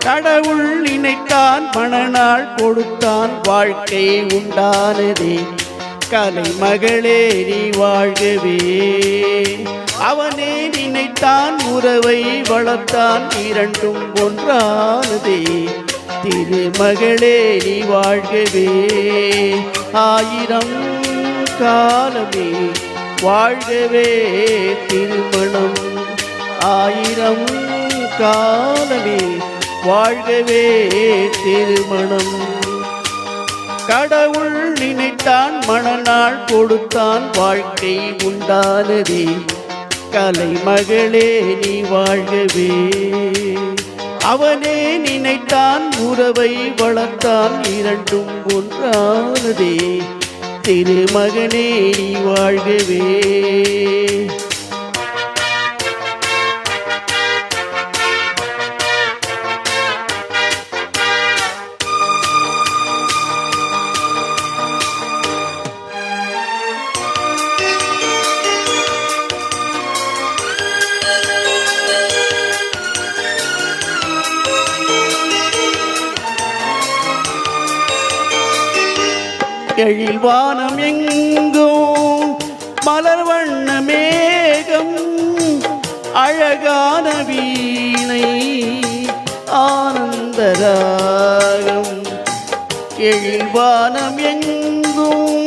கடவுள் நினைத்தான் மணநாள் கொடுத்தான் வாழ்க்கை உண்டானதே கலைமகளே நீ வாழ்கவே. அவனே நினைத்தான் உறவை வளர்த்தான் இரண்டும் ஒன்றானதே திருமகளே நீ வாழ்கவே. ஆயிரம் காலமே வாழ்கவே திருமணம் ஆயிரம் காலமே வாழ்கவே திருமணம். கடவுள் நினைத்தான் மணநாள் கொடுத்தான் வாழ்க்கை உண்டானதே கலைமகளே நீ வாழ்கவே. அவனே நினைத்தான் உறவை வளர்த்தான் இரண்டும் ஒன்றானதே திருமகனே நீ வாழ்கவே. எழில் வானம் எங்கும் மலர் வண்ண மேகம் அழகான வீணை ஆனந்தராகம். எழில் வானம் எங்கும்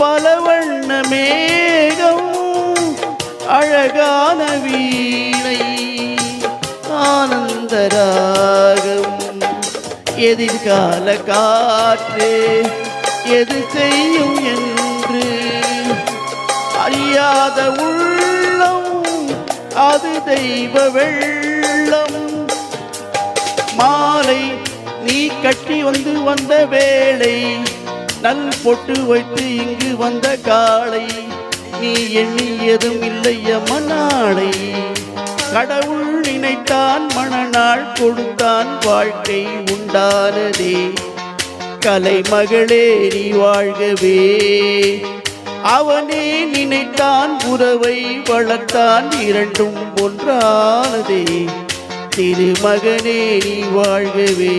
பல வண்ண மேகம் அழகான வீணை ஆனந்தராகம். எதிர்கால காற்று எது செய்யும் என்று அறியாத உள்ளம் அது தெய்வ வெள்ளம். மாலை நீ கட்டி வந்த வேளை நல் பொட்டு வைத்து இங்கு வந்த காலை நீ எண்ணியதும் இல்லையம்ம நாளை. கடவுள் நினைத்தான் மணநாள் கொடுத்தான் வாழ்க்கை உண்டானதே கலைமகளே நீ வாழ்கவே. அவனே நினைத்தான் உறவை வளர்த்தான் இரண்டும் ஒன்றானதே திருமகனே நீ வாழ்கவே.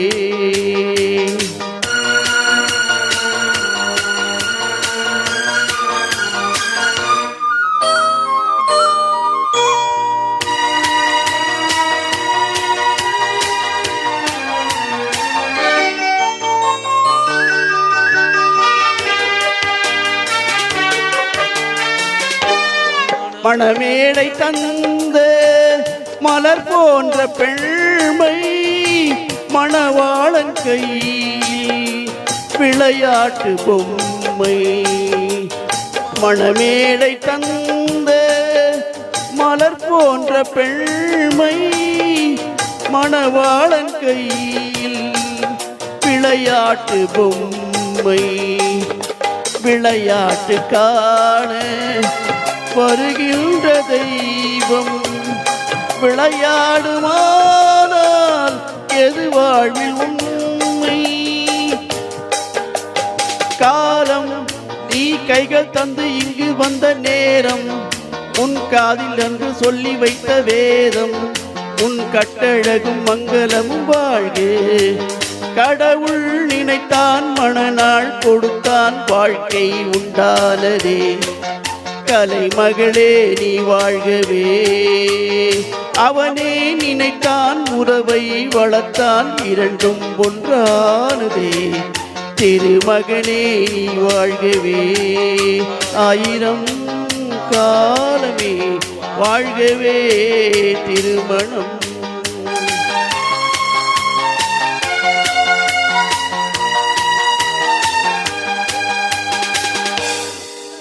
மணமேடை தந்த மலர் போன்ற பெண்மை மணவாளன் கையில் விளையாட்டு பொம்மை. மணமேடை தந்த மலர் போன்ற பெண்மை மணவாளன் கையில் விளையாட்டு பொம்மை. விளையாட்டு காண வருகின்ற தெய்வம் விளையாடுமானால் எது வாழ்வில் உண்மை. காலம் நீ கைகள் தந்து இங்கு வந்த நேரம் உன் காதில் என்று சொல்லி வைத்த வேதம் உன் கட்டழகும் மங்களமும் வாழ்க. கடவுள் நினைத்தான் மணநாள் கொடுத்தான் வாழ்க்கை உண்டானதே கலைமகளே நீ வாழ்கவே. அவனே நினைத்தான் உறவை வளர்த்தான் இரண்டும் ஒன்றானதே திருமகனே நீ வாழ்கவே. ஆயிரம் காலமே வாழ்கவே திருமணம்.